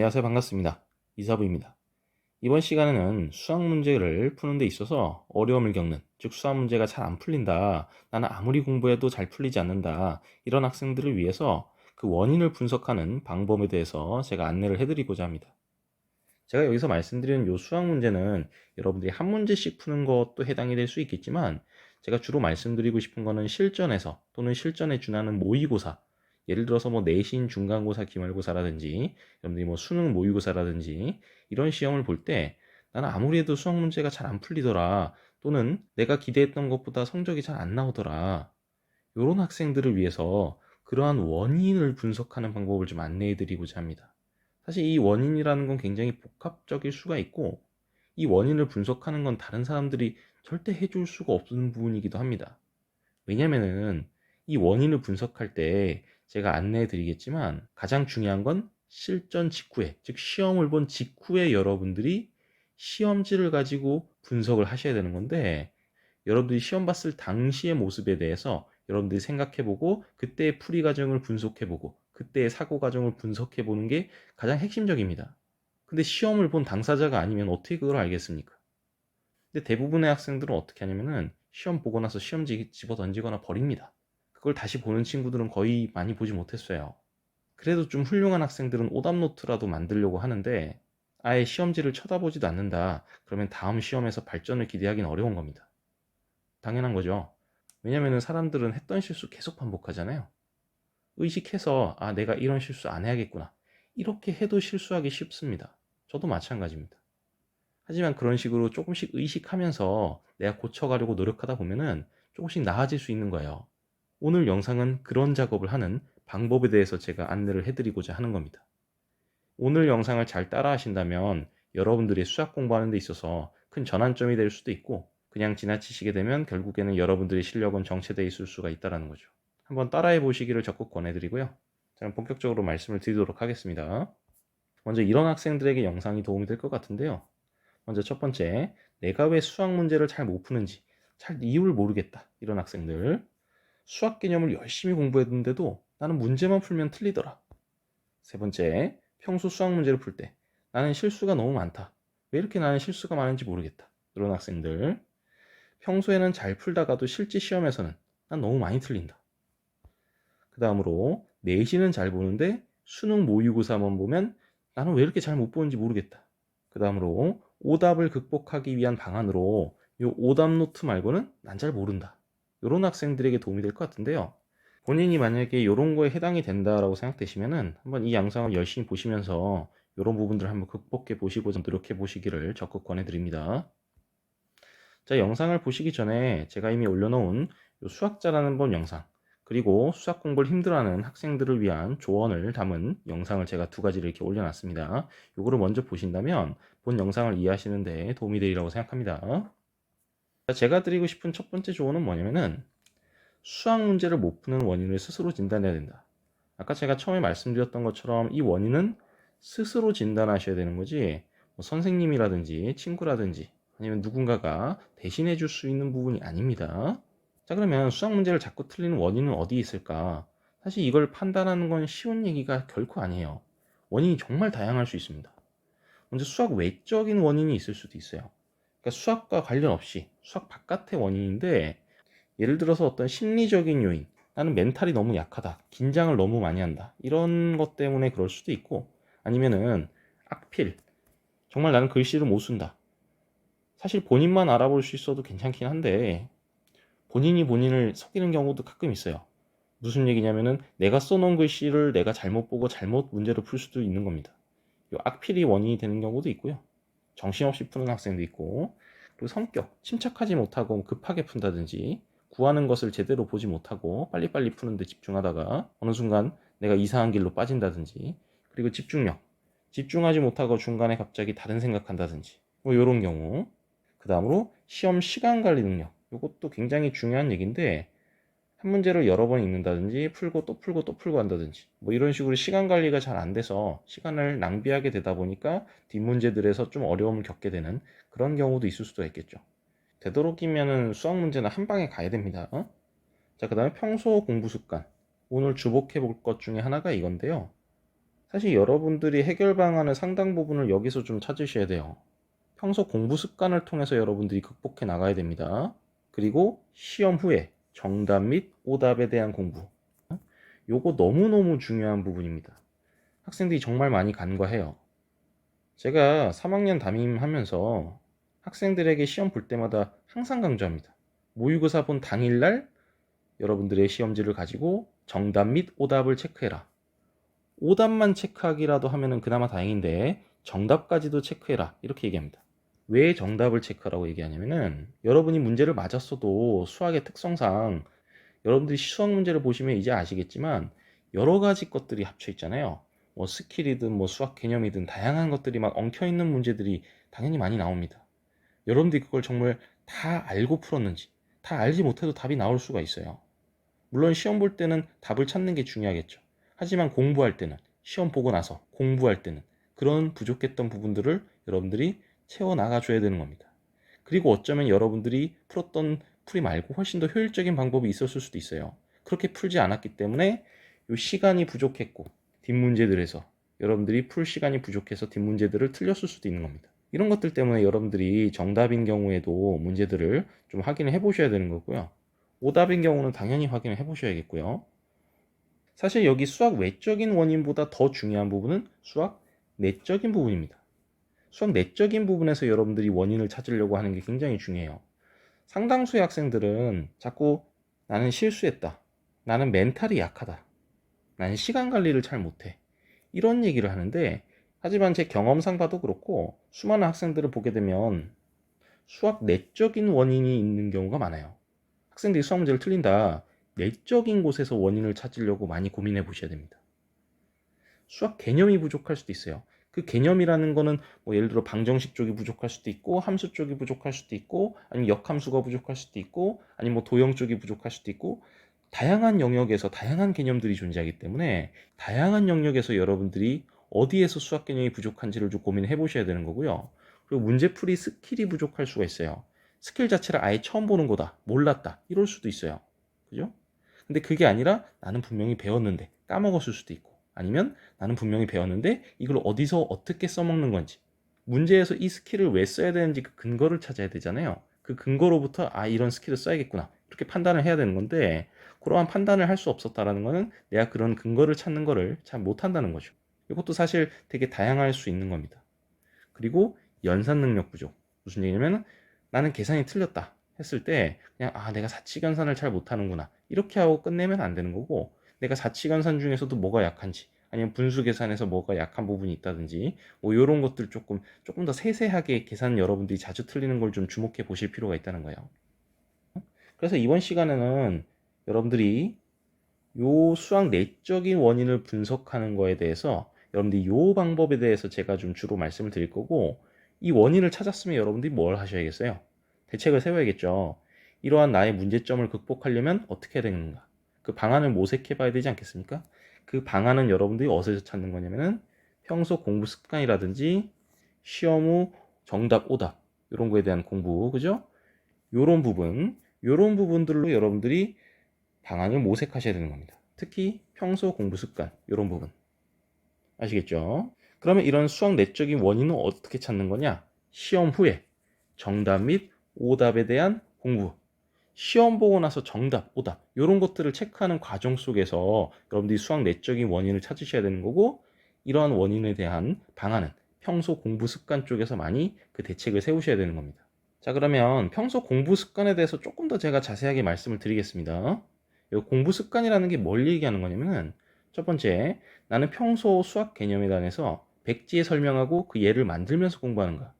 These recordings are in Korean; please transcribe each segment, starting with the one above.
안녕하세요. 반갑습니다. 이사부입니다. 이번 시간에는 수학 문제를 푸는 데 있어서 어려움을 겪는, 즉 수학 문제가 잘 안 풀린다, 나는 아무리 공부해도 잘 풀리지 않는다, 이런 학생들을 위해서 그 원인을 분석하는 방법에 대해서 제가 안내를 해드리고자 합니다. 제가 여기서 말씀드리는 이 수학 문제는 여러분들이 한 문제씩 푸는 것도 해당이 될 수 있겠지만, 제가 주로 말씀드리고 싶은 거는 실전에서 또는 실전에 준하는 모의고사, 예를 들어서 뭐 내신, 중간고사, 기말고사라든지 여러분들이 뭐 수능 모의고사라든지 이런 시험을 볼 때 나는 아무리 해도 수학 문제가 잘 안 풀리더라, 또는 내가 기대했던 것보다 성적이 잘 안 나오더라, 이런 학생들을 위해서 그러한 원인을 분석하는 방법을 좀 안내해 드리고자 합니다. 사실 이 원인이라는 건 굉장히 복합적일 수가 있고, 이 원인을 분석하는 건 다른 사람들이 절대 해줄 수가 없는 부분이기도 합니다. 왜냐면은 이 원인을 분석할 때 제가 안내해 드리겠지만, 가장 중요한 건 실전 직후에, 즉 시험을 본 직후에 여러분들이 시험지를 가지고 분석을 하셔야 되는 건데, 여러분들이 시험 봤을 당시의 모습에 대해서 여러분들이 생각해보고 그때의 풀이 과정을 분석해보고 그때의 사고 과정을 분석해보는 게 가장 핵심적입니다. 근데 시험을 본 당사자가 아니면 어떻게 그걸 알겠습니까? 근데 대부분의 학생들은 어떻게 하냐면은 시험 보고 나서 시험지 집어 던지거나 버립니다. 그걸 다시 보는 친구들은 거의 많이 보지 못했어요. 그래도 좀 훌륭한 학생들은 오답노트라도 만들려고 하는데, 아예 시험지를 쳐다보지도 않는다, 그러면 다음 시험에서 발전을 기대하기는 어려운 겁니다. 당연한 거죠. 왜냐면은 사람들은 했던 실수 계속 반복하잖아요. 의식해서 내가 이런 실수 안 해야겠구나, 이렇게 해도 실수하기 쉽습니다. 저도 마찬가지입니다. 하지만 그런 식으로 조금씩 의식하면서 내가 고쳐가려고 노력하다 보면은 조금씩 나아질 수 있는 거예요. 오늘 영상은 그런 작업을 하는 방법에 대해서 제가 안내를 해드리고자 하는 겁니다. 오늘 영상을 잘 따라 하신다면 여러분들이 수학 공부하는 데 있어서 큰 전환점이 될 수도 있고, 그냥 지나치시게 되면 결국에는 여러분들의 실력은 정체되어 있을 수가 있다는 거죠. 한번 따라해 보시기를 적극 권해드리고요. 저는 본격적으로 말씀을 드리도록 하겠습니다. 먼저 이런 학생들에게 영상이 도움이 될 것 같은데요. 먼저 첫 번째, 내가 왜 수학 문제를 잘 못 푸는지 잘 이유를 모르겠다, 이런 학생들. 수학 개념을 열심히 공부했는데도 나는 문제만 풀면 틀리더라. 세 번째, 평소 수학 문제를 풀 때 나는 실수가 너무 많다, 왜 이렇게 나는 실수가 많은지 모르겠다, 이런 학생들. 평소에는 잘 풀다가도 실제 시험에서는 난 너무 많이 틀린다. 그 다음으로, 내신은 잘 보는데 수능 모의고사만 보면 나는 왜 이렇게 잘 못 보는지 모르겠다. 그 다음으로, 오답을 극복하기 위한 방안으로 이 오답 노트 말고는 난 잘 모른다, 이런 학생들에게 도움이 될 것 같은데요. 본인이 만약에 이런 거에 해당이 된다라고 생각되시면은 한번 이 영상을 열심히 보시면서 이런 부분들을 한번 극복해 보시고 좀 노력해 보시기를 적극 권해드립니다. 자, 영상을 보시기 전에 제가 이미 올려놓은 요 수학 잘하는 법 영상, 그리고 수학 공부를 힘들어하는 학생들을 위한 조언을 담은 영상을 제가 두 가지를 이렇게 올려놨습니다. 요거를 먼저 보신다면 본 영상을 이해하시는 데 도움이 되리라고 생각합니다. 자, 제가 드리고 싶은 첫 번째 조언은 뭐냐면은, 수학 문제를 못 푸는 원인을 스스로 진단해야 된다. 아까 제가 처음에 말씀드렸던 것처럼 이 원인은 스스로 진단하셔야 되는 거지, 뭐 선생님이라든지 친구라든지 아니면 누군가가 대신해 줄 수 있는 부분이 아닙니다. 자, 그러면 수학 문제를 자꾸 틀리는 원인은 어디에 있을까? 사실 이걸 판단하는 건 쉬운 얘기가 결코 아니에요. 원인이 정말 다양할 수 있습니다. 먼저 수학 외적인 원인이 있을 수도 있어요. 그러니까 수학과 관련 없이 수학 바깥의 원인인데, 예를 들어서 어떤 심리적인 요인, 나는 멘탈이 너무 약하다, 긴장을 너무 많이 한다, 이런 것 때문에 그럴 수도 있고, 아니면은 악필, 정말 나는 글씨를 못 쓴다. 사실 본인만 알아볼 수 있어도 괜찮긴 한데 본인이 본인을 속이는 경우도 가끔 있어요. 무슨 얘기냐면은 내가 써놓은 글씨를 내가 잘못 보고 잘못 문제를 풀 수도 있는 겁니다. 이 악필이 원인이 되는 경우도 있고요. 정신없이 푸는 학생도 있고, 그리고 성격, 침착하지 못하고 급하게 푼다든지, 구하는 것을 제대로 보지 못하고 빨리빨리 푸는데 집중하다가 어느 순간 내가 이상한 길로 빠진다든지, 그리고 집중력, 집중하지 못하고 중간에 갑자기 다른 생각한다든지, 뭐 이런 경우. 그 다음으로 시험 시간 관리 능력, 이것도 굉장히 중요한 얘기인데, 한 문제를 여러 번 읽는다든지 풀고 또 풀고 또 풀고 한다든지 뭐 이런 식으로 시간 관리가 잘 안 돼서 시간을 낭비하게 되다 보니까 뒷문제들에서 좀 어려움을 겪게 되는 그런 경우도 있을 수도 있겠죠. 되도록이면은 수학 문제는 한 방에 가야 됩니다. 자, 그 다음에 평소 공부 습관. 오늘 주목해 볼 것 중에 하나가 이건데요. 사실 여러분들이 해결 방안의 상당 부분을 여기서 좀 찾으셔야 돼요. 평소 공부 습관을 통해서 여러분들이 극복해 나가야 됩니다. 그리고 시험 후에 정답 및 오답에 대한 공부. 요거 너무너무 중요한 부분입니다. 학생들이 정말 많이 간과해요. 제가 3학년 담임하면서 학생들에게 시험 볼 때마다 항상 강조합니다. 모의고사 본 당일날 여러분들의 시험지를 가지고 정답 및 오답을 체크해라. 오답만 체크하기라도 하면은 그나마 다행인데 정답까지도 체크해라. 이렇게 얘기합니다. 왜 정답을 체크하라고 얘기하냐면은 여러분이 문제를 맞았어도 수학의 특성상 여러분들이 수학 문제를 보시면 이제 아시겠지만 여러 가지 것들이 합쳐 있잖아요. 뭐 스킬이든 뭐 수학 개념이든 다양한 것들이 막 엉켜 있는 문제들이 당연히 많이 나옵니다. 여러분들이 그걸 정말 다 알고 풀었는지, 다 알지 못해도 답이 나올 수가 있어요. 물론 시험 볼 때는 답을 찾는 게 중요하겠죠. 하지만 공부할 때는, 시험 보고 나서 공부할 때는 그런 부족했던 부분들을 여러분들이 채워 나가줘야 되는 겁니다. 그리고 어쩌면 여러분들이 풀었던 풀이 말고 훨씬 더 효율적인 방법이 있었을 수도 있어요. 그렇게 풀지 않았기 때문에 요 시간이 부족했고 뒷문제들에서 여러분들이 풀 시간이 부족해서 뒷문제들을 틀렸을 수도 있는 겁니다. 이런 것들 때문에 여러분들이 정답인 경우에도 문제들을 좀 확인을 해 보셔야 되는 거고요. 오답인 경우는 당연히 확인을 해 보셔야겠고요. 사실 여기 수학 외적인 원인보다 더 중요한 부분은 수학 내적인 부분입니다. 수학 내적인 부분에서 여러분들이 원인을 찾으려고 하는 게 굉장히 중요해요. 상당수의 학생들은 자꾸 나는 실수했다. 나는 멘탈이 약하다. 나는 시간 관리를 잘 못해. 이런 얘기를 하는데, 하지만 제 경험상 봐도 그렇고 수많은 학생들을 보게 되면 수학 내적인 원인이 있는 경우가 많아요. 학생들이 수학 문제를 틀린다. 내적인 곳에서 원인을 찾으려고 많이 고민해 보셔야 됩니다. 수학 개념이 부족할 수도 있어요. 그 개념이라는 거는 뭐 예를 들어 방정식 쪽이 부족할 수도 있고 함수 쪽이 부족할 수도 있고 아니면 역함수가 부족할 수도 있고 아니면 뭐 도형 쪽이 부족할 수도 있고 다양한 영역에서 다양한 개념들이 존재하기 때문에 다양한 영역에서 여러분들이 어디에서 수학 개념이 부족한지를 좀 고민해 보셔야 되는 거고요. 그리고 문제풀이 스킬이 부족할 수가 있어요. 스킬 자체를 아예 처음 보는 거다. 몰랐다. 이럴 수도 있어요. 그죠? 근데 그게 아니라 나는 분명히 배웠는데 까먹었을 수도 있고 아니면 나는 분명히 배웠는데 이걸 어디서 어떻게 써먹는 건지 문제에서 이 스킬을 왜 써야 되는지 그 근거를 찾아야 되잖아요. 그 근거로부터 아 이런 스킬을 써야겠구나 이렇게 판단을 해야 되는 건데 그러한 판단을 할 수 없었다라는 거는 내가 그런 근거를 찾는 거를 잘 못한다는 거죠. 이것도 사실 되게 다양할 수 있는 겁니다. 그리고 연산 능력 부족. 무슨 얘기냐면 나는 계산이 틀렸다 했을 때 그냥 아 내가 사칙연산을 잘 못하는구나 이렇게 하고 끝내면 안 되는 거고 내가 사칙연산 중에서도 뭐가 약한지 아니면 분수 계산에서 뭐가 약한 부분이 있다든지 뭐 이런 것들 조금 더 세세하게 계산 여러분들이 자주 틀리는 걸 좀 주목해 보실 필요가 있다는 거예요. 그래서 이번 시간에는 여러분들이 요 수학 내적인 원인을 분석하는 거에 대해서 여러분들이 요 방법에 대해서 제가 좀 주로 말씀을 드릴 거고 이 원인을 찾았으면 여러분들이 뭘 하셔야겠어요? 대책을 세워야겠죠. 이러한 나의 문제점을 극복하려면 어떻게 해야 되는가? 그 방안을 모색해 봐야 되지 않겠습니까? 그 방안은 여러분들이 어디서 찾는 거냐면은 평소 공부 습관이라든지 시험 후 정답, 오답 이런 거에 대한 공부, 그죠? 요런 부분들로 여러분들이 방안을 모색하셔야 되는 겁니다. 특히 평소 공부 습관 이런 부분 아시겠죠? 그러면 이런 수학 내적인 원인은 어떻게 찾는 거냐? 시험 후에 정답 및 오답에 대한 공부 시험 보고 나서 정답, 오답 이런 것들을 체크하는 과정 속에서 여러분들이 수학 내적인 원인을 찾으셔야 되는 거고 이러한 원인에 대한 방안은 평소 공부 습관 쪽에서 많이 그 대책을 세우셔야 되는 겁니다. 자 그러면 평소 공부 습관에 대해서 조금 더 제가 자세하게 말씀을 드리겠습니다. 이 공부 습관이라는 게 뭘 얘기하는 거냐면은 첫 번째, 나는 평소 수학 개념에 관해서 백지에 설명하고 그 예를 만들면서 공부하는 거야.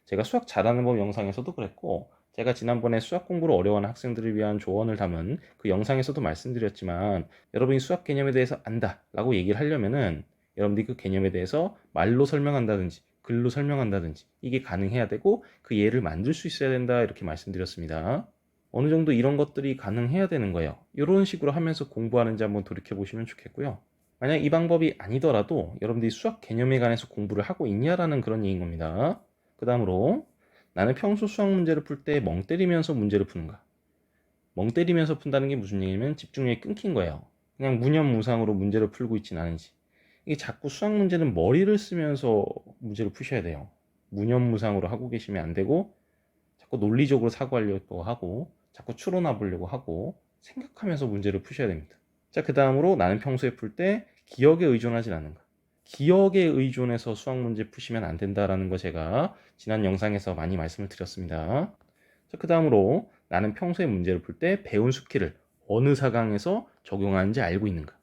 제가 수학 잘하는 법 영상에서도 그랬고 제가 지난번에 수학 공부를 어려워하는 학생들을 위한 조언을 담은 그 영상에서도 말씀드렸지만 여러분이 수학 개념에 대해서 안다 라고 얘기를 하려면은 여러분들이 그 개념에 대해서 말로 설명한다든지 글로 설명한다든지 이게 가능해야 되고 그 예를 만들 수 있어야 된다 이렇게 말씀드렸습니다. 어느 정도 이런 것들이 가능해야 되는 거예요. 이런 식으로 하면서 공부하는지 한번 돌이켜 보시면 좋겠고요. 만약 이 방법이 아니더라도 여러분들이 수학 개념에 관해서 공부를 하고 있냐라는 그런 얘기인 겁니다. 그 다음으로 나는 평소 수학 문제를 풀 때 멍 때리면서 문제를 푸는가? 멍 때리면서 푼다는 게 무슨 얘기냐면 집중력이 끊긴 거예요. 그냥 무념무상으로 문제를 풀고 있진 않은지. 이게 자꾸 수학 문제는 머리를 쓰면서 문제를 푸셔야 돼요. 무념무상으로 하고 계시면 안 되고, 자꾸 논리적으로 사고하려고 하고, 자꾸 추론해 보려고 하고, 생각하면서 문제를 푸셔야 됩니다. 자, 그 다음으로 나는 평소에 풀 때 기억에 의존하진 않는가. 기억에 의존해서 수학 문제 푸시면 안 된다라는 거 제가 지난 영상에서 많이 말씀을 드렸습니다. 자, 그 다음으로 나는 평소에 문제를 풀 때 배운 스킬을 어느 사강에서 적용하는지 알고 있는가.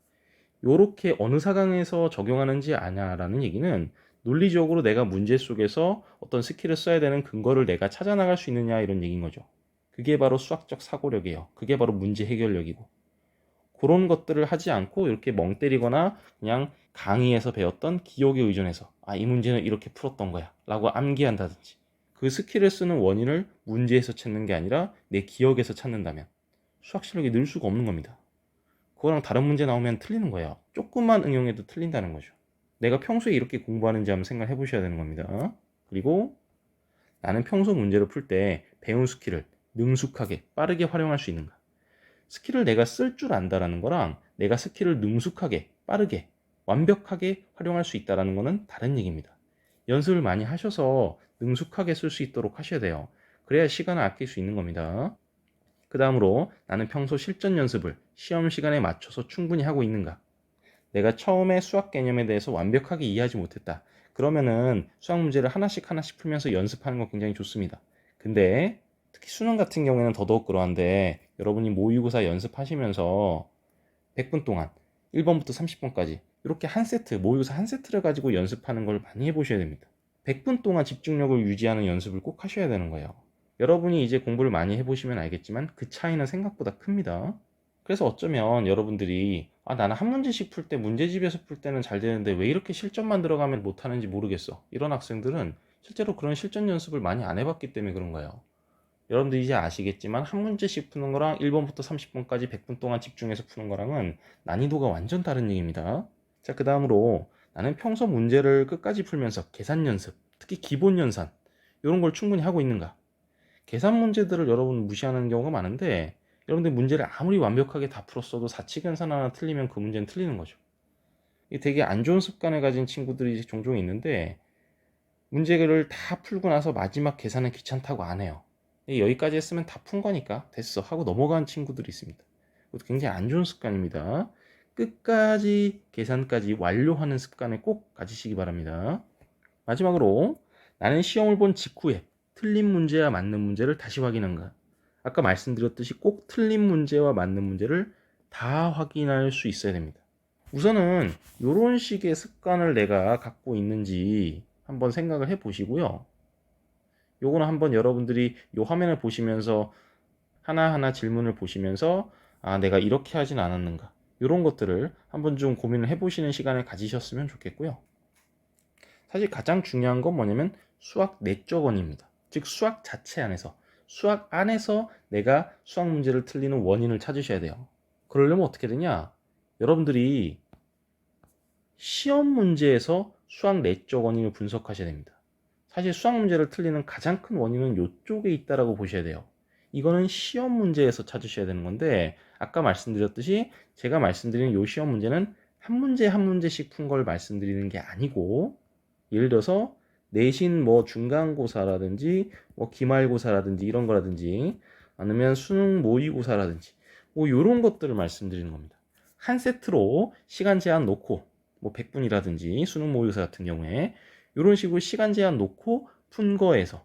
요렇게 어느 사강에서 적용하는지 아냐라는 얘기는 논리적으로 내가 문제 속에서 어떤 스킬을 써야 되는 근거를 내가 찾아 나갈 수 있느냐 이런 얘기인 거죠. 그게 바로 수학적 사고력이에요. 그게 바로 문제 해결력이고. 그런 것들을 하지 않고 이렇게 멍 때리거나 그냥 강의에서 배웠던 기억에 의존해서 이 문제는 이렇게 풀었던 거야 라고 암기한다든지 그 스킬을 쓰는 원인을 문제에서 찾는 게 아니라 내 기억에서 찾는다면 수학 실력이 늘 수가 없는 겁니다. 그거랑 다른 문제 나오면 틀리는 거예요. 조금만 응용해도 틀린다는 거죠. 내가 평소에 이렇게 공부하는지 한번 생각해 보셔야 되는 겁니다. 그리고 나는 평소 문제를 풀 때 배운 스킬을 능숙하게 빠르게 활용할 수 있는가. 스킬을 내가 쓸 줄 안다라는 거랑 내가 스킬을 능숙하게 빠르게 완벽하게 활용할 수 있다라는 거는 다른 얘기입니다. 연습을 많이 하셔서 능숙하게 쓸 수 있도록 하셔야 돼요. 그래야 시간을 아낄 수 있는 겁니다. 그 다음으로 나는 평소 실전 연습을 시험 시간에 맞춰서 충분히 하고 있는가. 내가 처음에 수학 개념에 대해서 완벽하게 이해하지 못했다. 그러면은 수학 문제를 하나씩 하나씩 풀면서 연습하는 거 굉장히 좋습니다. 근데 특히 수능 같은 경우에는 더더욱 그러한데 여러분이 모의고사 연습하시면서 100분 동안 1번부터 30번까지 이렇게 한 세트, 모의고사 한 세트를 가지고 연습하는 걸 많이 해보셔야 됩니다. 100분 동안 집중력을 유지하는 연습을 꼭 하셔야 되는 거예요. 여러분이 이제 공부를 많이 해보시면 알겠지만 그 차이는 생각보다 큽니다. 그래서 어쩌면 여러분들이 나는 한 문제씩 풀 때 문제집에서 풀 때는 잘 되는데 왜 이렇게 실전만 들어가면 못하는지 모르겠어. 이런 학생들은 실제로 그런 실전 연습을 많이 안 해봤기 때문에 그런 거예요. 여러분들 이제 아시겠지만 한 문제씩 푸는 거랑 1번부터 30번까지 100분 동안 집중해서 푸는 거랑은 난이도가 완전 다른 얘기입니다. 자, 그 다음으로 나는 평소 문제를 끝까지 풀면서 계산 연습, 특히 기본 연산 이런 걸 충분히 하고 있는가. 계산 문제들을 여러분 무시하는 경우가 많은데 여러분들 문제를 아무리 완벽하게 다 풀었어도 사칙연산 하나 틀리면 그 문제는 틀리는 거죠. 이게 되게 안 좋은 습관을 가진 친구들이 종종 있는데 문제를 다 풀고 나서 마지막 계산은 귀찮다고 안 해요. 여기까지 했으면 다 푼 거니까 됐어 하고 넘어간 친구들이 있습니다. 그것도 굉장히 안 좋은 습관입니다. 끝까지 계산까지 완료하는 습관을 꼭 가지시기 바랍니다. 마지막으로 나는 시험을 본 직후에 틀린 문제와 맞는 문제를 다시 확인한가. 아까 말씀드렸듯이 꼭 틀린 문제와 맞는 문제를 다 확인할 수 있어야 됩니다. 우선은 이런 식의 습관을 내가 갖고 있는지 한번 생각을 해 보시고요. 요거는 한번 여러분들이 이 화면을 보시면서 하나하나 질문을 보시면서 내가 이렇게 하진 않았는가 이런 것들을 한번 좀 고민을 해보시는 시간을 가지셨으면 좋겠고요. 사실 가장 중요한 건 뭐냐면 수학 내적 원인입니다. 즉 수학 자체 안에서 수학 안에서 내가 수학 문제를 틀리는 원인을 찾으셔야 돼요. 그러려면 어떻게 되냐? 여러분들이 시험 문제에서 수학 내적 원인을 분석하셔야 됩니다. 사실 수학 문제를 틀리는 가장 큰 원인은 이쪽에 있다라고 보셔야 돼요. 이거는 시험 문제에서 찾으셔야 되는 건데 아까 말씀드렸듯이 제가 말씀드리는 이 시험 문제는 한 문제 한 문제씩 푼 걸 말씀드리는 게 아니고 예를 들어서 내신 중간고사라든지 기말고사라든지 이런 거라든지 아니면 수능 모의고사라든지 이런 것들을 말씀드리는 겁니다. 한 세트로 시간 제한 놓고 100분이라든지 수능 모의고사 같은 경우에 이런 식으로 시간 제한 놓고 푼 거에서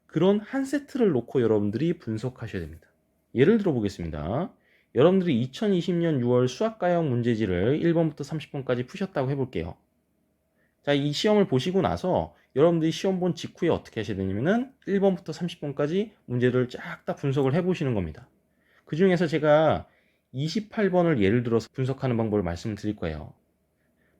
그런 한 세트를 놓고 여러분들이 분석하셔야 됩니다. 예를 들어 보겠습니다. 여러분들이 2020년 6월 수학가형 문제지를 1번부터 30번까지 푸셨다고 해볼게요. 자, 이 시험을 보시고 나서 여러분들이 시험 본 직후에 어떻게 하셔야 되냐면은 1번부터 30번까지 문제를 쫙 다 분석을 해보시는 겁니다. 그 중에서 제가 28번을 예를 들어서 분석하는 방법을 말씀드릴 거예요.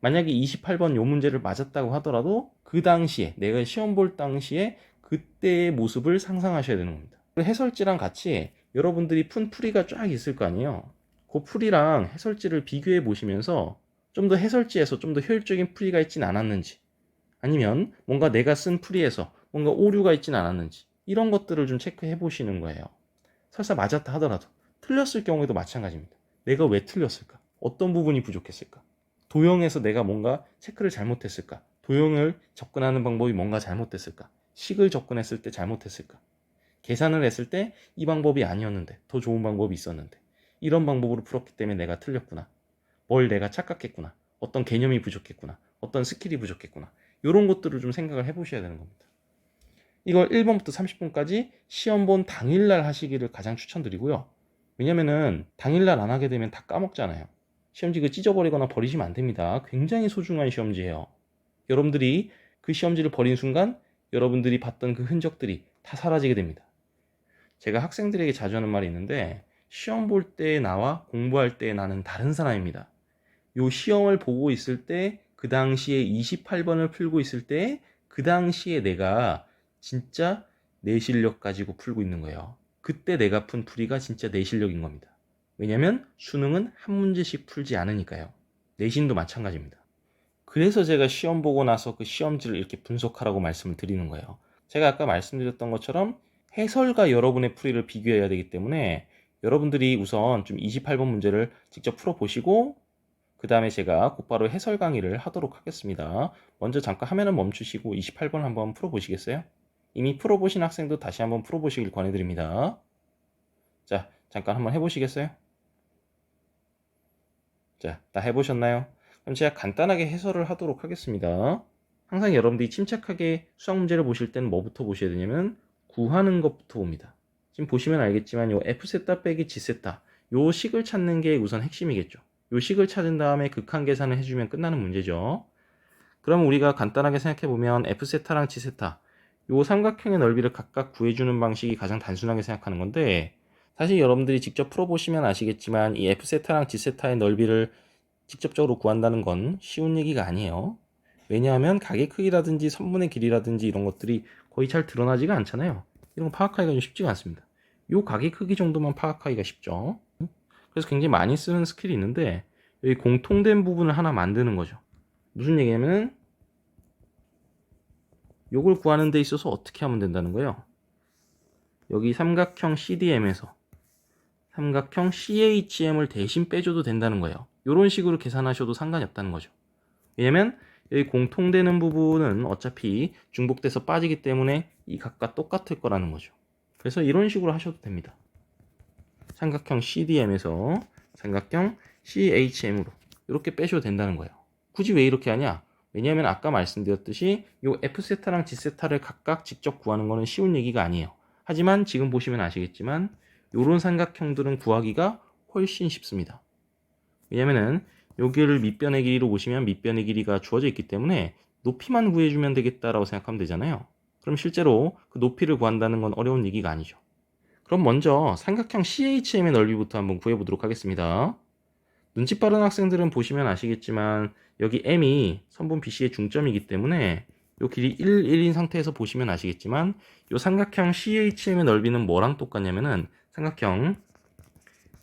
만약에 28번 요 문제를 맞았다고 하더라도 그 당시에 내가 시험 볼 당시에 그때의 모습을 상상하셔야 되는 겁니다. 해설지랑 같이 여러분들이 푼 풀이가 쫙 있을 거 아니에요. 그 풀이랑 해설지를 비교해 보시면서 좀 더 해설지에서 좀 더 효율적인 풀이가 있진 않았는지 아니면 뭔가 내가 쓴 풀이에서 뭔가 오류가 있진 않았는지 이런 것들을 좀 체크해 보시는 거예요. 설사 맞았다 하더라도 틀렸을 경우에도 마찬가지입니다. 내가 왜 틀렸을까? 어떤 부분이 부족했을까? 도형에서 내가 뭔가 체크를 잘못했을까? 도형을 접근하는 방법이 뭔가 잘못됐을까? 식을 접근했을 때 잘못했을까? 계산을 했을 때 이 방법이 아니었는데 더 좋은 방법이 있었는데 이런 방법으로 풀었기 때문에 내가 틀렸구나. 뭘 내가 착각했구나. 어떤 개념이 부족했구나. 어떤 스킬이 부족했구나. 이런 것들을 좀 생각을 해보셔야 되는 겁니다. 이걸 1번부터 30분까지 시험 본 당일날 하시기를 가장 추천드리고요. 왜냐면은 당일날 안 하게 되면 다 까먹잖아요. 시험지 그 찢어버리거나 버리시면 안 됩니다. 굉장히 소중한 시험지예요. 여러분들이 그 시험지를 버린 순간 여러분들이 봤던 그 흔적들이 다 사라지게 됩니다. 제가 학생들에게 자주 하는 말이 있는데 시험 볼 때 나와 공부할 때 나는 다른 사람입니다. 요 시험을 보고 있을 때 그 당시에 28번을 풀고 있을 때 그 당시에 내가 진짜 내 실력 가지고 풀고 있는 거예요. 그때 내가 푼 풀이가 진짜 내 실력인 겁니다. 왜냐면 수능은 한 문제씩 풀지 않으니까요. 내신도 마찬가지입니다. 그래서 제가 시험 보고 나서 그 시험지를 이렇게 분석하라고 말씀을 드리는 거예요. 제가 아까 말씀드렸던 것처럼 해설과 여러분의 풀이를 비교해야 되기 때문에 여러분들이 우선 좀 28번 문제를 직접 풀어보시고 그 다음에 제가 곧바로 해설 강의를 하도록 하겠습니다. 먼저 잠깐 화면을 멈추시고 28번 한번 풀어보시겠어요? 이미 풀어보신 학생도 다시 한번 풀어보시길 권해드립니다. 자, 잠깐 한번 해보시겠어요? 자, 다 해보셨나요? 그럼 제가 간단하게 해설을 하도록 하겠습니다. 항상 여러분들이 침착하게 수학 문제를 보실 때는 뭐부터 보셔야 되냐면 구하는 것부터 봅니다. 지금 보시면 알겠지만 요 F세타 빼기 G세타 요 식을 찾는 게 우선 핵심이겠죠. 요 식을 찾은 다음에 극한 계산을 해주면 끝나는 문제죠. 그럼 우리가 간단하게 생각해보면 F세타랑 G세타 요 삼각형의 넓이를 각각 구해주는 방식이 가장 단순하게 생각하는 건데 사실 여러분들이 직접 풀어보시면 아시겠지만 이 F세타랑 G세타의 넓이를 직접적으로 구한다는 건 쉬운 얘기가 아니에요. 왜냐하면 각의 크기라든지 선분의 길이라든지 이런 것들이 거의 잘 드러나지가 않잖아요. 이런 거 파악하기가 좀 쉽지가 않습니다. 요 각의 크기 정도만 파악하기가 쉽죠. 그래서 굉장히 많이 쓰는 스킬이 있는데 여기 공통된 부분을 하나 만드는 거죠. 무슨 얘기냐면 요걸 구하는 데 있어서 어떻게 하면 된다는 거예요. 여기 삼각형 CDM에서 삼각형 CHM을 대신 빼줘도 된다는 거예요. 이런 식으로 계산하셔도 상관이 없다는 거죠. 왜냐면 여기 공통되는 부분은 어차피 중복돼서 빠지기 때문에 이 각과 똑같을 거라는 거죠. 그래서 이런 식으로 하셔도 됩니다. 삼각형 CDM에서 삼각형 CHM으로 이렇게 빼셔도 된다는 거예요. 굳이 왜 이렇게 하냐? 왜냐하면 아까 말씀드렸듯이 이 F세타랑 G세타를 각각 직접 구하는 거는 쉬운 얘기가 아니에요. 하지만 지금 보시면 아시겠지만 이런 삼각형들은 구하기가 훨씬 쉽습니다. 왜냐면은 여기를 밑변의 길이로 보시면 밑변의 길이가 주어져 있기 때문에 높이만 구해주면 되겠다라고 생각하면 되잖아요. 그럼 실제로 그 높이를 구한다는 건 어려운 얘기가 아니죠. 그럼 먼저 삼각형 CHM의 넓이부터 한번 구해보도록 하겠습니다. 눈치 빠른 학생들은 보시면 아시겠지만 여기 M이 선분 BC의 중점이기 때문에 이 길이 1, 1인 상태에서 보시면 아시겠지만 이 삼각형 CHM의 넓이는 뭐랑 똑같냐면은 삼각형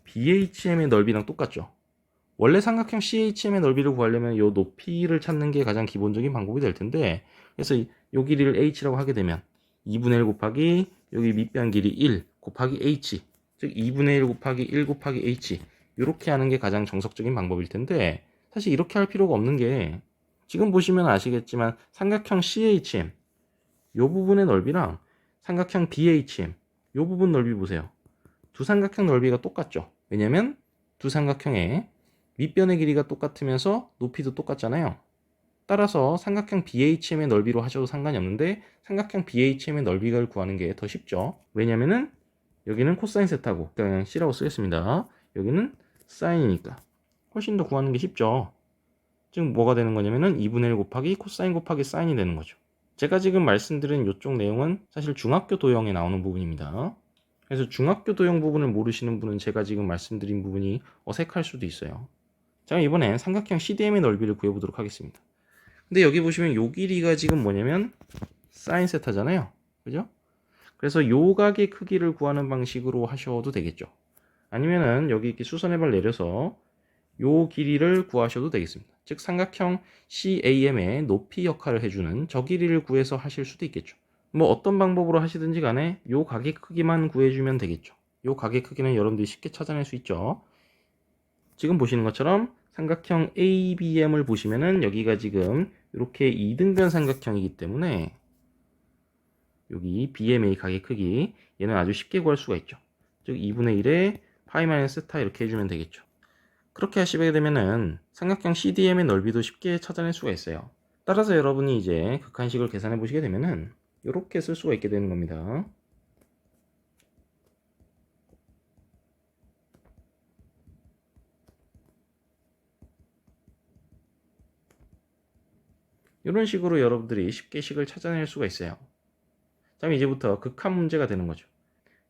BHM의 넓이랑 똑같죠. 원래 삼각형 CHM의 넓이를 구하려면 이 높이를 찾는 게 가장 기본적인 방법이 될 텐데 그래서 이 길이를 H라고 하게 되면 2분의 1 곱하기 여기 밑변 길이 1 곱하기 H 즉 2분의 1 곱하기 1 곱하기 H 이렇게 하는 게 가장 정석적인 방법일 텐데 사실 이렇게 할 필요가 없는 게 지금 보시면 아시겠지만 삼각형 CHM 이 부분의 넓이랑 삼각형 BHM 이 부분 넓이 보세요. 두 삼각형 넓이가 똑같죠. 왜냐면 두 삼각형의 밑변의 길이가 똑같으면서 높이도 똑같잖아요. 따라서 삼각형 BHM의 넓이로 하셔도 상관이 없는데 삼각형 BHM의 넓이를 구하는 게 더 쉽죠. 왜냐면은 여기는 코사인 세타고 그냥 C라고 쓰겠습니다. 여기는 사인이니까 훨씬 더 구하는 게 쉽죠. 즉 뭐가 되는 거냐면은 2분의 1 곱하기 코사인 곱하기 사인이 되는 거죠. 제가 지금 말씀드린 이쪽 내용은 사실 중학교 도형에 나오는 부분입니다. 그래서 중학교 도형 부분을 모르시는 분은 제가 지금 말씀드린 부분이 어색할 수도 있어요. 자, 이번엔 삼각형 CDM의 넓이를 구해보도록 하겠습니다. 근데 여기 보시면 요 길이가 지금 뭐냐면 사인 세타잖아요. 그죠? 그래서 요 각의 크기를 구하는 방식으로 하셔도 되겠죠. 아니면은 여기 이렇게 수선해발 내려서 요 길이를 구하셔도 되겠습니다. 즉 삼각형 CAM의 높이 역할을 해주는 저 길이를 구해서 하실 수도 있겠죠. 뭐 어떤 방법으로 하시든지 간에 요 각의 크기만 구해주면 되겠죠. 요 각의 크기는 여러분들이 쉽게 찾아낼 수 있죠. 지금 보시는 것처럼 삼각형 ABM을 보시면은 여기가 지금 이렇게 이등변 삼각형이기 때문에 여기 BMA 가게 크기 얘는 아주 쉽게 구할 수가 있죠. 즉 2분의 1에 파이 마이너스 타 이렇게 해주면 되겠죠. 그렇게 하시게 되면은 삼각형 CDM의 넓이도 쉽게 찾아낼 수가 있어요. 따라서 여러분이 이제 극한식을 계산해 보시게 되면은 이렇게 쓸 수가 있게 되는 겁니다. 이런 식으로 여러분들이 쉽게 식을 찾아낼 수가 있어요. 다음 이제부터 극한 문제가 되는 거죠.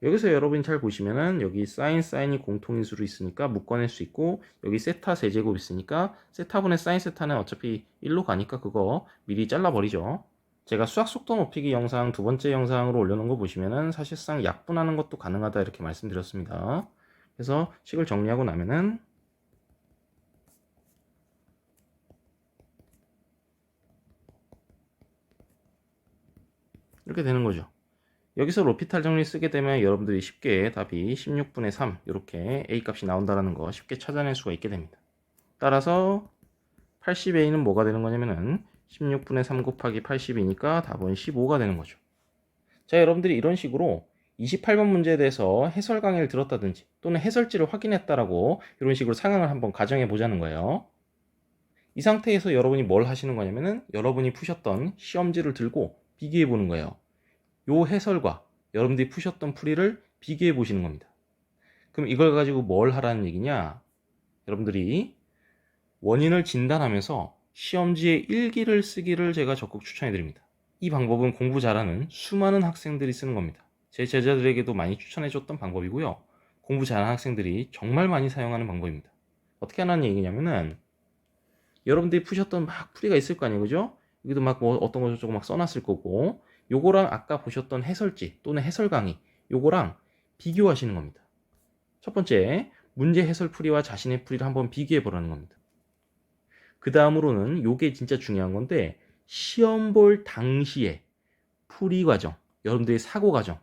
여기서 여러분이 잘 보시면은 여기 사인이 공통인수로 있으니까 묶어낼 수 있고, 여기 세타 세제곱 있으니까 세타분의 사인 세타는 어차피 1로 가니까 그거 미리 잘라버리죠. 제가 수학 속도 높이기 영상 두 번째 영상으로 올려놓은 거 보시면은 사실상 약분하는 것도 가능하다 이렇게 말씀드렸습니다. 그래서 식을 정리하고 나면은 이렇게 되는 거죠. 여기서 로피탈 정리 쓰게 되면 여러분들이 쉽게 답이 16분의 3 이렇게 A 값이 나온다는 거 쉽게 찾아낼 수가 있게 됩니다. 따라서 80A는 뭐가 되는 거냐면은 16분의 3 곱하기 80이니까 답은 15가 되는 거죠. 자, 여러분들이 이런 식으로 28번 문제에 대해서 해설 강의를 들었다든지 또는 해설지를 확인했다라고 이런 식으로 상황을 한번 가정해 보자는 거예요. 이 상태에서 여러분이 뭘 하시는 거냐면은 여러분이 푸셨던 시험지를 들고 비교해 보는 거예요. 요 해설과 여러분들이 푸셨던 풀이를 비교해 보시는 겁니다. 그럼 이걸 가지고 뭘 하라는 얘기냐? 여러분들이 원인을 진단하면서 시험지에 일기를 쓰기를 제가 적극 추천해 드립니다. 이 방법은 공부 잘하는 수많은 학생들이 쓰는 겁니다. 제 제자들에게도 많이 추천해 줬던 방법이고요. 공부 잘하는 학생들이 정말 많이 사용하는 방법입니다. 어떻게 하는 얘기냐면은 여러분들이 푸셨던 막 풀이가 있을 거 아니에요, 그죠? 여기도 막 뭐 어떤 거 저쩌고 막 써놨을 거고, 요거랑 아까 보셨던 해설지 또는 해설 강의 요거랑 비교하시는 겁니다. 첫 번째, 문제 해설 풀이와 자신의 풀이를 한번 비교해 보라는 겁니다. 그 다음으로는 요게 진짜 중요한 건데, 시험 볼 당시에 풀이 과정, 여러분들의 사고 과정,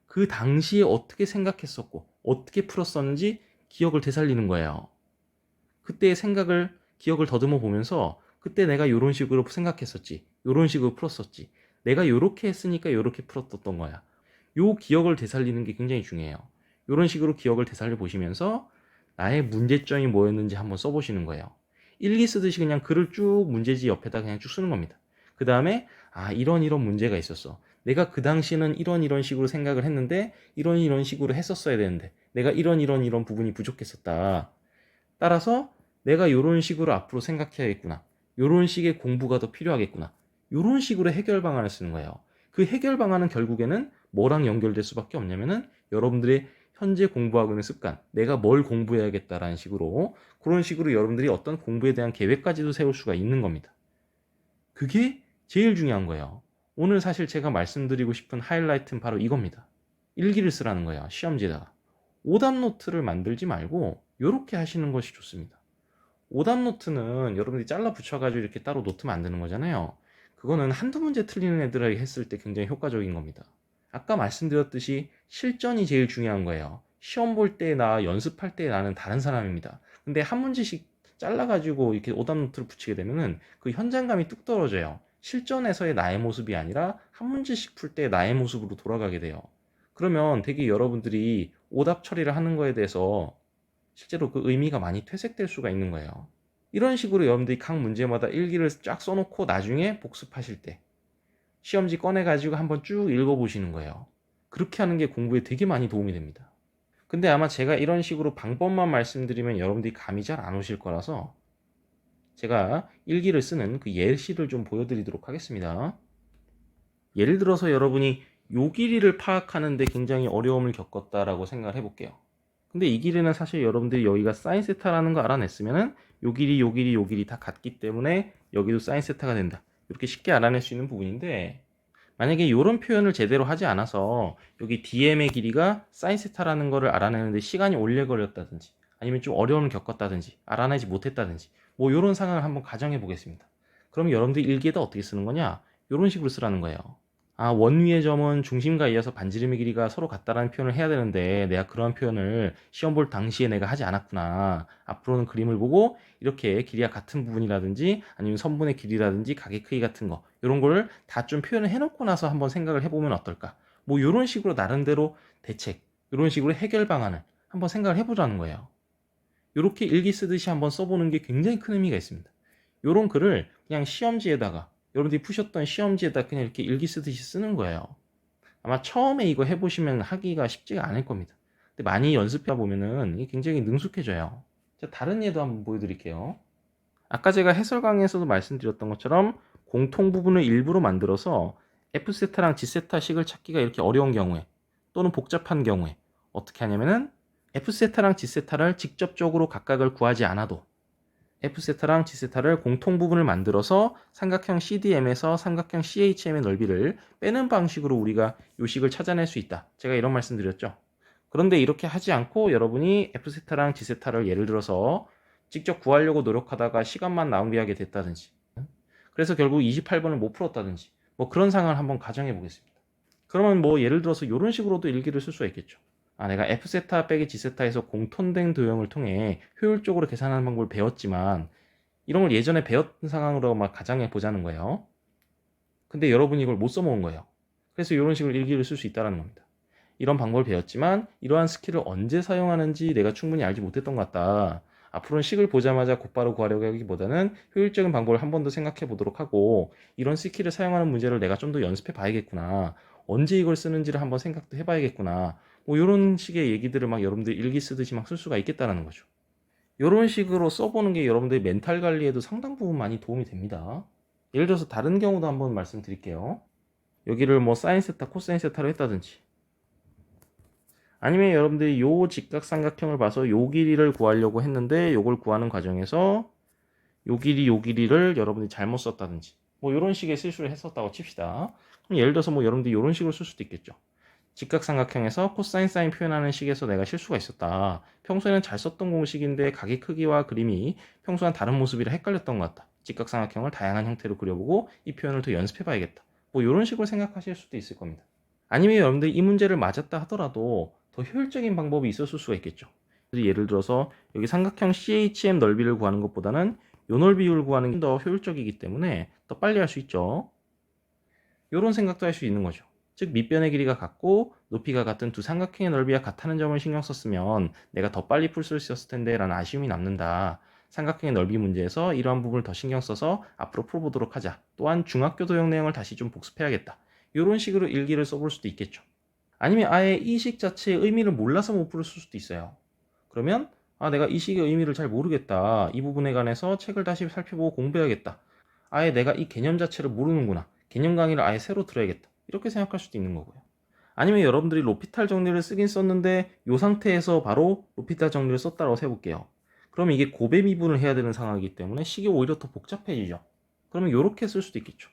그 당시에 어떻게 생각했었고 어떻게 풀었었는지 기억을 되살리는 거예요. 그때의 생각을, 기억을 더듬어 보면서 그때 내가 요런 식으로 생각했었지, 요런 식으로 풀었었지, 내가 요렇게 했으니까 요렇게 풀었던 거야. 요 기억을 되살리는 게 굉장히 중요해요. 요런 식으로 기억을 되살려 보시면서 나의 문제점이 뭐였는지 한번 써보시는 거예요. 일기 쓰듯이 그냥 글을 쭉 문제지 옆에다 그냥 쭉 쓰는 겁니다. 그 다음에 이런 문제가 있었어. 내가 그 당시에는 이런 식으로 생각을 했는데 이런 식으로 했었어야 되는데 내가 이런 부분이 부족했었다. 따라서 내가 이런 식으로 앞으로 생각해야겠구나. 이런 식의 공부가 더 필요하겠구나. 이런 식으로 해결 방안을 쓰는 거예요. 그 해결 방안은 결국에는 뭐랑 연결될 수밖에 없냐면은 여러분들의 현재 공부하고 있는 습관, 내가 뭘 공부해야겠다라는 식으로, 그런 식으로 여러분들이 어떤 공부에 대한 계획까지도 세울 수가 있는 겁니다. 그게 제일 중요한 거예요. 오늘 사실 제가 말씀드리고 싶은 하이라이트는 바로 이겁니다. 일기를 쓰라는 거예요. 시험지에다가. 오답 노트를 만들지 말고 이렇게 하시는 것이 좋습니다. 오답 노트는 여러분들이 잘라 붙여가지고 이렇게 따로 노트 만드는 거잖아요. 그거는 한두 문제 틀리는 애들에게 했을 때 굉장히 효과적인 겁니다. 아까 말씀드렸듯이 실전이 제일 중요한 거예요. 시험 볼 때 나, 연습할 때 나는 다른 사람입니다. 근데 한 문제씩 잘라가지고 이렇게 오답 노트를 붙이게 되면은 그 현장감이 뚝 떨어져요. 실전에서의 나의 모습이 아니라 한 문제씩 풀 때 나의 모습으로 돌아가게 돼요. 그러면 되게 여러분들이 오답 처리를 하는 거에 대해서 실제로 그 의미가 많이 퇴색될 수가 있는 거예요. 이런 식으로 여러분들이 각 문제마다 일기를 쫙 써놓고 나중에 복습하실 때 시험지 꺼내가지고 한번 쭉 읽어보시는 거예요. 그렇게 하는 게 공부에 되게 많이 도움이 됩니다. 근데 아마 제가 이런 식으로 방법만 말씀드리면 여러분들이 감이 잘 안 오실 거라서 제가 일기를 쓰는 그 예시를 좀 보여드리도록 하겠습니다. 예를 들어서 여러분이 요 길이를 파악하는데 굉장히 어려움을 겪었다라고 생각을 해볼게요. 근데 이 길이는 사실 여러분들이 여기가 사인 세타라는 거 알아냈으면은 요 길이 다 같기 때문에 여기도 사인 세타가 된다. 이렇게 쉽게 알아낼 수 있는 부분인데, 만약에 이런 표현을 제대로 하지 않아서 여기 DM의 길이가 사인 세타라는 거를 알아내는데 시간이 오래 걸렸다든지 아니면 좀 어려움을 겪었다든지 알아내지 못했다든지 뭐 이런 상황을 한번 가정해 보겠습니다. 그럼 여러분들이 일기에다 어떻게 쓰는 거냐? 이런 식으로 쓰라는 거예요. 원위의 점은 중심과 이어서 반지름의 길이가 서로 같다라는 표현을 해야 되는데 내가 그러한 표현을 시험 볼 당시에 내가 하지 않았구나. 앞으로는 그림을 보고 이렇게 길이가 같은 부분이라든지 아니면 선분의 길이라든지 각의 크기 같은 거 이런 거를 다 좀 표현을 해놓고 나서 한번 생각을 해보면 어떨까? 뭐 이런 식으로 나름대로 대책, 이런 식으로 해결 방안을 한번 생각을 해보자는 거예요. 이렇게 일기 쓰듯이 한번 써보는 게 굉장히 큰 의미가 있습니다. 이런 글을 그냥 시험지에다가 여러분들이 푸셨던 시험지에다 그냥 이렇게 일기 쓰듯이 쓰는 거예요. 아마 처음에 이거 해보시면 하기가 쉽지가 않을 겁니다. 근데 많이 연습해 보면은 이게 굉장히 능숙해져요. 자, 다른 예도 한번 보여드릴게요. 아까 제가 해설 강의에서도 말씀드렸던 것처럼 공통 부분을 일부러 만들어서 F세타랑 G세타식을 찾기가 이렇게 어려운 경우에 또는 복잡한 경우에 어떻게 하냐면은 F세타랑 G세타를 직접적으로 각각을 구하지 않아도 F세타랑 G세타를 공통 부분을 만들어서 삼각형 CDM에서 삼각형 CHM의 넓이를 빼는 방식으로 우리가 요식을 찾아낼 수 있다. 제가 이런 말씀 드렸죠. 그런데 이렇게 하지 않고 여러분이 F세타랑 G세타를 예를 들어서 직접 구하려고 노력하다가 시간만 낭비하게 됐다든지 그래서 결국 28번을 못 풀었다든지 뭐 그런 상황을 한번 가정해 보겠습니다. 그러면 뭐 예를 들어서 이런 식으로도 일기를 쓸 수가 있겠죠. 내가 F세타 빼기 G세타에서 공통된 도형을 통해 효율적으로 계산하는 방법을 배웠지만 이런 걸 예전에 배웠던 상황으로 막 가정해 보자는 거예요. 근데 여러분이 이걸 못 써먹은 거예요. 그래서 이런 식으로 일기를 쓸 수 있다는 겁니다. 이런 방법을 배웠지만 이러한 스킬을 언제 사용하는지 내가 충분히 알지 못했던 것 같다. 앞으로는 식을 보자마자 곧바로 구하려고 하기보다는 효율적인 방법을 한 번 더 생각해 보도록 하고 이런 스킬을 사용하는 문제를 내가 좀 더 연습해 봐야겠구나. 언제 이걸 쓰는지를 한번 생각도 해봐야겠구나. 뭐 이런 식의 얘기들을 막 여러분들 일기 쓰듯이 막 쓸 수가 있겠다는 거죠. 이런 식으로 써보는 게 여러분들의 멘탈 관리에도 상당 부분 많이 도움이 됩니다. 예를 들어서 다른 경우도 한번 말씀드릴게요. 여기를 뭐 사인 세타, 코사인 세타로 했다든지 아니면 여러분들이 요 직각삼각형을 봐서 요 길이를 구하려고 했는데 요걸 구하는 과정에서 요 길이를 여러분이 잘못 썼다든지 뭐 이런 식의 실수를 했었다고 칩시다. 그럼 예를 들어서 뭐 여러분들이 이런 식으로 쓸 수도 있겠죠. 직각삼각형에서 코사인 사인 표현하는 식에서 내가 실수가 있었다. 평소에는 잘 썼던 공식인데 각의 크기와 그림이 평소와는 다른 모습이라 헷갈렸던 것 같다. 직각삼각형을 다양한 형태로 그려보고 이 표현을 더 연습해 봐야겠다. 뭐 이런 식으로 생각하실 수도 있을 겁니다. 아니면 여러분들이 이 문제를 맞았다 하더라도 더 효율적인 방법이 있었을 수가 있겠죠. 예를 들어서 여기 삼각형 CHM 넓이를 구하는 것보다는 요 넓이를 구하는 게 더 효율적이기 때문에 더 빨리 할 수 있죠. 이런 생각도 할 수 있는 거죠. 즉 밑변의 길이가 같고 높이가 같은 두 삼각형의 넓이가 같다는 점을 신경 썼으면 내가 더 빨리 풀 수 있었을 텐데 라는 아쉬움이 남는다. 삼각형의 넓이 문제에서 이러한 부분을 더 신경 써서 앞으로 풀어보도록 하자. 또한 중학교 도형 내용을 다시 좀 복습해야겠다. 이런 식으로 일기를 써볼 수도 있겠죠. 아니면 아예 이 식 자체의 의미를 몰라서 못 풀을 수도 있어요. 그러면 내가 이 식의 의미를 잘 모르겠다. 이 부분에 관해서 책을 다시 살펴보고 공부해야겠다. 아예 내가 이 개념 자체를 모르는구나. 개념 강의를 아예 새로 들어야겠다. 이렇게 생각할 수도 있는 거고요. 아니면 여러분들이 로피탈 정리를 쓰긴 썼는데 이 상태에서 바로 로피탈 정리를 썼다고 해볼게요. 그럼 이게 고배 미분을 해야 되는 상황이기 때문에 식이 오히려 더 복잡해지죠. 그러면 이렇게 쓸 수도 있겠죠.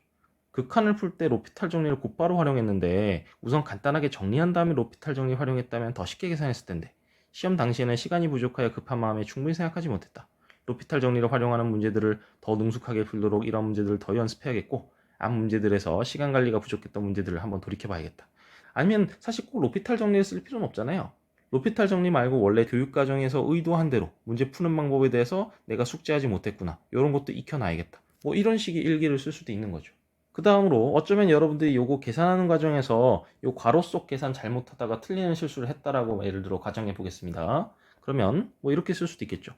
극한을 풀 때 로피탈 정리를 곧바로 활용했는데 우선 간단하게 정리한 다음에 로피탈 정리 활용했다면 더 쉽게 계산했을 텐데 시험 당시에는 시간이 부족하여 급한 마음에 충분히 생각하지 못했다. 로피탈 정리를 활용하는 문제들을 더 능숙하게 풀도록 이런 문제들을 더 연습해야겠고 앞 문제들에서 시간 관리가 부족했던 문제들을 한번 돌이켜봐야겠다. 아니면 사실 꼭 로피탈 정리를 쓸 필요는 없잖아요. 로피탈 정리 말고 원래 교육과정에서 의도한 대로 문제 푸는 방법에 대해서 내가 숙지하지 못했구나. 이런 것도 익혀놔야겠다. 뭐 이런 식의 일기를 쓸 수도 있는 거죠. 그 다음으로 어쩌면 여러분들이 요거 계산하는 과정에서 요 괄호 속 계산 잘못하다가 틀리는 실수를 했다라고 예를 들어 가정해 보겠습니다. 그러면 뭐 이렇게 쓸 수도 있겠죠.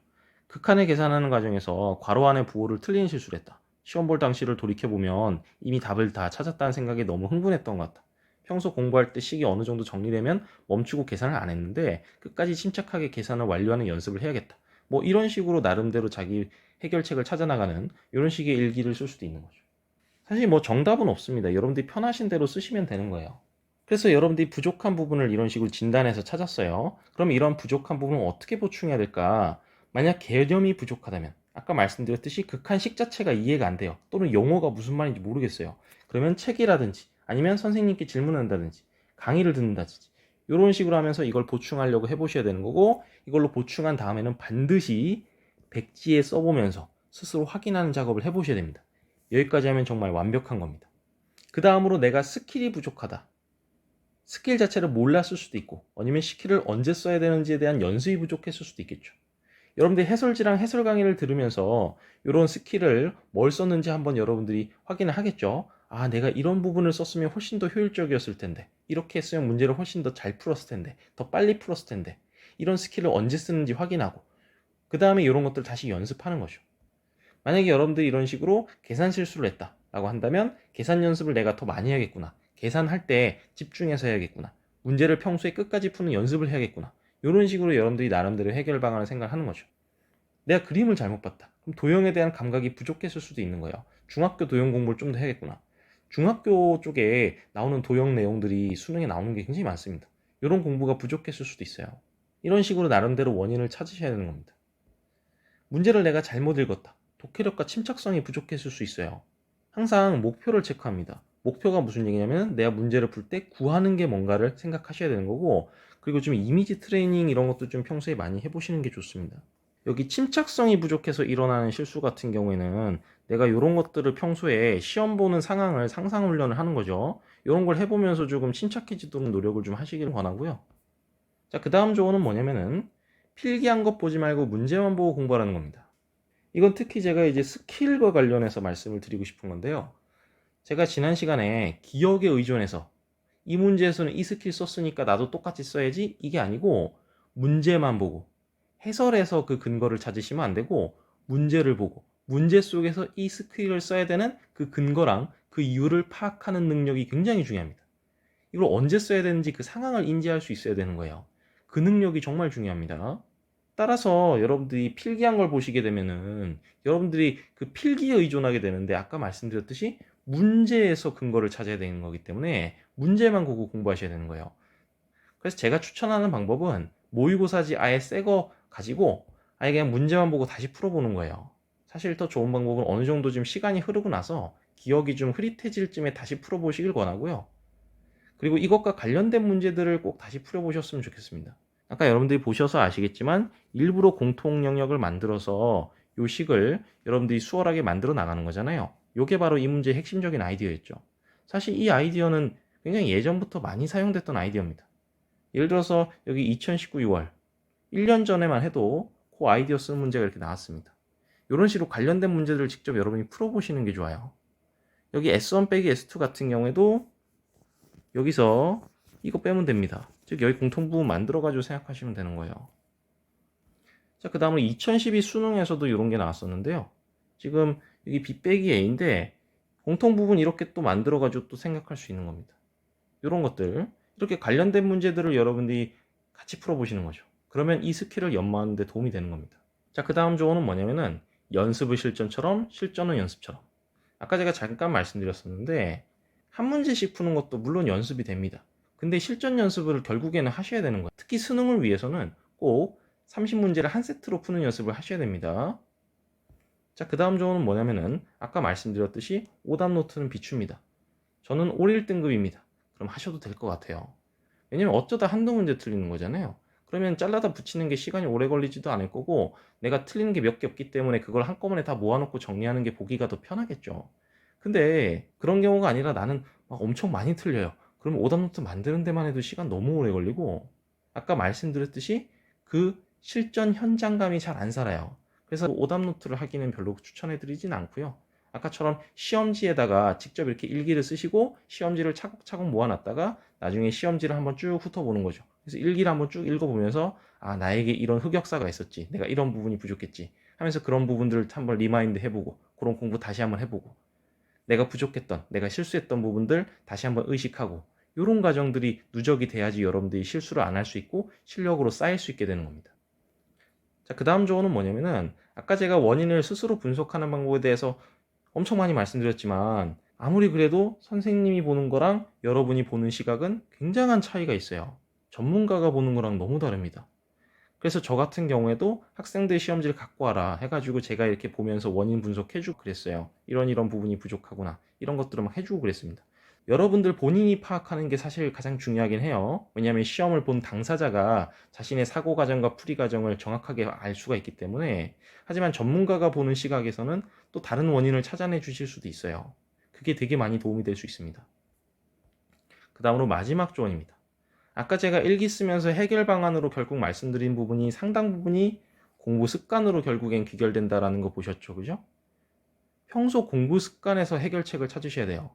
극한의 계산하는 과정에서 괄호 안에 부호를 틀리는 실수를 했다. 시험 볼 당시를 돌이켜보면 이미 답을 다 찾았다는 생각에 너무 흥분했던 것 같다. 평소 공부할 때 식이 어느 정도 정리되면 멈추고 계산을 안 했는데 끝까지 침착하게 계산을 완료하는 연습을 해야겠다. 뭐 이런 식으로 나름대로 자기 해결책을 찾아나가는 이런 식의 일기를 쓸 수도 있는 거죠. 사실 뭐 정답은 없습니다. 여러분들이 편하신 대로 쓰시면 되는 거예요. 그래서 여러분들이 부족한 부분을 이런 식으로 진단해서 찾았어요. 그럼 이런 부족한 부분을 어떻게 보충해야 될까? 만약 개념이 부족하다면 아까 말씀드렸듯이 극한식 자체가 이해가 안 돼요. 또는 용어가 무슨 말인지 모르겠어요. 그러면 책이라든지 아니면 선생님께 질문한다든지 강의를 듣는다든지 이런 식으로 하면서 이걸 보충하려고 해보셔야 되는 거고 이걸로 보충한 다음에는 반드시 백지에 써보면서 스스로 확인하는 작업을 해보셔야 됩니다. 여기까지 하면 정말 완벽한 겁니다. 그 다음으로 내가 스킬이 부족하다. 스킬 자체를 몰랐을 수도 있고, 아니면 스킬을 언제 써야 되는지에 대한 연습이 부족했을 수도 있겠죠. 여러분들이 해설지랑 해설 강의를 들으면서 이런 스킬을 뭘 썼는지 한번 여러분들이 확인을 하겠죠. 아, 내가 이런 부분을 썼으면 훨씬 더 효율적이었을 텐데, 이렇게 했으면 문제를 훨씬 더 잘 풀었을 텐데, 더 빨리 풀었을 텐데, 이런 스킬을 언제 쓰는지 확인하고, 그 다음에 이런 것들을 다시 연습하는 거죠. 만약에 여러분들이 이런 식으로 계산 실수를 했다 라고 한다면, 계산 연습을 내가 더 많이 해야겠구나, 계산할 때 집중해서 해야겠구나, 문제를 평소에 끝까지 푸는 연습을 해야겠구나, 이런 식으로 여러분들이 나름대로 해결 방안을 생각하는 거죠. 내가 그림을 잘못 봤다. 그럼 도형에 대한 감각이 부족했을 수도 있는 거예요. 중학교 도형 공부를 좀 더 해야겠구나. 중학교 쪽에 나오는 도형 내용들이 수능에 나오는 게 굉장히 많습니다. 이런 공부가 부족했을 수도 있어요. 이런 식으로 나름대로 원인을 찾으셔야 되는 겁니다. 문제를 내가 잘못 읽었다. 독해력과 침착성이 부족했을 수 있어요. 항상 목표를 체크합니다. 목표가 무슨 얘기냐면 내가 문제를 풀 때 구하는 게 뭔가를 생각하셔야 되는 거고, 그리고 좀 이미지 트레이닝 이런 것도 좀 평소에 많이 해보시는 게 좋습니다. 여기 침착성이 부족해서 일어나는 실수 같은 경우에는 내가 이런 것들을 평소에 시험 보는 상황을 상상 훈련을 하는 거죠. 이런 걸 해보면서 조금 침착해지도록 노력을 좀 하시길 권하고요. 자, 그 다음 조언은 뭐냐면은 필기한 것 보지 말고 문제만 보고 공부하라는 겁니다. 이건 특히 제가 이제 스킬과 관련해서 말씀을 드리고 싶은 건데요. 제가 지난 시간에 기억에 의존해서 이 문제에서는 이 스킬 썼으니까 나도 똑같이 써야지, 이게 아니고 문제만 보고 해설에서 그 근거를 찾으시면 안 되고, 문제를 보고 문제 속에서 이 스킬을 써야 되는 그 근거랑 그 이유를 파악하는 능력이 굉장히 중요합니다. 이걸 언제 써야 되는지 그 상황을 인지할 수 있어야 되는 거예요. 그 능력이 정말 중요합니다. 따라서 여러분들이 필기한 걸 보시게 되면은 여러분들이 그 필기에 의존하게 되는데, 아까 말씀드렸듯이 문제에서 근거를 찾아야 되는 거기 때문에 문제만 보고 공부하셔야 되는 거예요. 그래서 제가 추천하는 방법은 모의고사지 아예 새 거 가지고 아예 그냥 문제만 보고 다시 풀어보는 거예요. 사실 더 좋은 방법은 어느 정도 좀 시간이 흐르고 나서 기억이 좀 흐릿해질 쯤에 다시 풀어보시길 권하고요. 그리고 이것과 관련된 문제들을 꼭 다시 풀어보셨으면 좋겠습니다. 아까 여러분들이 보셔서 아시겠지만 일부러 공통 영역을 만들어서 요 식을 여러분들이 수월하게 만들어 나가는 거잖아요. 요게 바로 이 문제의 핵심적인 아이디어였죠. 사실 이 아이디어는 굉장히 예전부터 많이 사용됐던 아이디어입니다. 예를 들어서 여기 2019 6월 1년 전에만 해도 그 아이디어 쓰는 문제가 이렇게 나왔습니다. 이런 식으로 관련된 문제들을 직접 여러분이 풀어보시는 게 좋아요. 여기 S1 빼기 S2 같은 경우에도 여기서 이거 빼면 됩니다. 즉 여기 공통부분 만들어가지고 생각하시면 되는 거예요. 자, 그 다음으로 2012 수능에서도 이런 게 나왔었는데요. 지금 여기 B 빼기 A인데 공통부분 이렇게 또 만들어가지고 또 생각할 수 있는 겁니다. 이런 것들, 이렇게 관련된 문제들을 여러분들이 같이 풀어보시는 거죠. 그러면 이 스킬을 연마하는 데 도움이 되는 겁니다. 자, 그 다음 조언은 뭐냐면은 연습을 실전처럼, 실전은 연습처럼. 아까 제가 잠깐 말씀드렸었는데 한 문제씩 푸는 것도 물론 연습이 됩니다. 근데 실전 연습을 결국에는 하셔야 되는 거예요. 특히 수능을 위해서는 꼭 30문제를 한 세트로 푸는 연습을 하셔야 됩니다. 자, 그 다음 조언은 뭐냐면은 아까 말씀드렸듯이 오답 노트는 비춥니다. 저는 올 1등급입니다. 그럼 하셔도 될 것 같아요. 왜냐면 어쩌다 한두 문제 틀리는 거잖아요. 그러면 잘라다 붙이는 게 시간이 오래 걸리지도 않을 거고, 내가 틀리는 게 몇 개 없기 때문에 그걸 한꺼번에 다 모아놓고 정리하는 게 보기가 더 편하겠죠. 근데 그런 경우가 아니라 나는 막 엄청 많이 틀려요. 그럼 오답노트 만드는 데만 해도 시간 너무 오래 걸리고, 아까 말씀드렸듯이 그 실전 현장감이 잘 안 살아요. 그래서 오답노트를 하기는 별로 추천해드리진 않고요. 아까처럼 시험지에다가 직접 이렇게 일기를 쓰시고 시험지를 차곡차곡 모아놨다가 나중에 시험지를 한번 쭉 훑어보는 거죠. 그래서 일기를 한번 쭉 읽어보면서 아, 나에게 이런 흑역사가 있었지, 내가 이런 부분이 부족했지 하면서 그런 부분들을 한번 리마인드 해보고, 그런 공부 다시 한번 해보고, 내가 부족했던, 내가 실수했던 부분들 다시 한번 의식하고, 이런 과정들이 누적이 돼야지 여러분들이 실수를 안 할 수 있고 실력으로 쌓일 수 있게 되는 겁니다. 자, 그 다음 조언은 뭐냐면은 아까 제가 원인을 스스로 분석하는 방법에 대해서 엄청 많이 말씀드렸지만 아무리 그래도 선생님이 보는 거랑 여러분이 보는 시각은 굉장한 차이가 있어요. 전문가가 보는 거랑 너무 다릅니다. 그래서 저 같은 경우에도 학생들 시험지를 갖고 와라 해가지고 제가 이렇게 보면서 원인 분석해주고 그랬어요. 이런 부분이 부족하구나, 이런 것들을 막 해주고 그랬습니다. 여러분들 본인이 파악하는 게 사실 가장 중요하긴 해요. 왜냐하면 시험을 본 당사자가 자신의 사고 과정과 풀이 과정을 정확하게 알 수가 있기 때문에. 하지만 전문가가 보는 시각에서는 또 다른 원인을 찾아내 주실 수도 있어요. 그게 되게 많이 도움이 될 수 있습니다. 그 다음으로 마지막 조언입니다. 아까 제가 일기 쓰면서 해결 방안으로 결국 말씀드린 부분이 상당 부분이 공부 습관으로 결국엔 귀결된다라는 거 보셨죠? 그죠? 평소 공부 습관에서 해결책을 찾으셔야 돼요.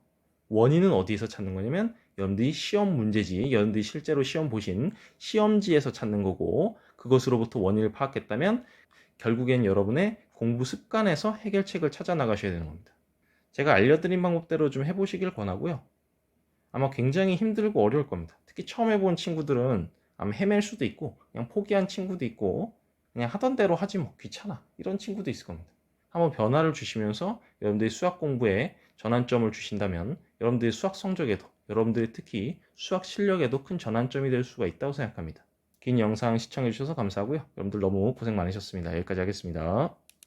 원인은 어디에서 찾는 거냐면 여러분들이 시험 문제지, 여러분들이 실제로 시험 보신 시험지에서 찾는 거고, 그것으로부터 원인을 파악했다면 결국엔 여러분의 공부 습관에서 해결책을 찾아 나가셔야 되는 겁니다. 제가 알려드린 방법대로 좀 해보시길 권하고요. 아마 굉장히 힘들고 어려울 겁니다. 특히 처음 해본 친구들은 아마 헤맬 수도 있고 그냥 포기한 친구도 있고 그냥 하던 대로 하지 뭐 귀찮아 이런 친구도 있을 겁니다. 한번 변화를 주시면서 여러분들이 수학 공부에 전환점을 주신다면 여러분들의 수학 성적에도, 여러분들의 특히 수학 실력에도 큰 전환점이 될 수가 있다고 생각합니다. 긴 영상 시청해 주셔서 감사하고요. 여러분들 너무 고생 많으셨습니다. 여기까지 하겠습니다.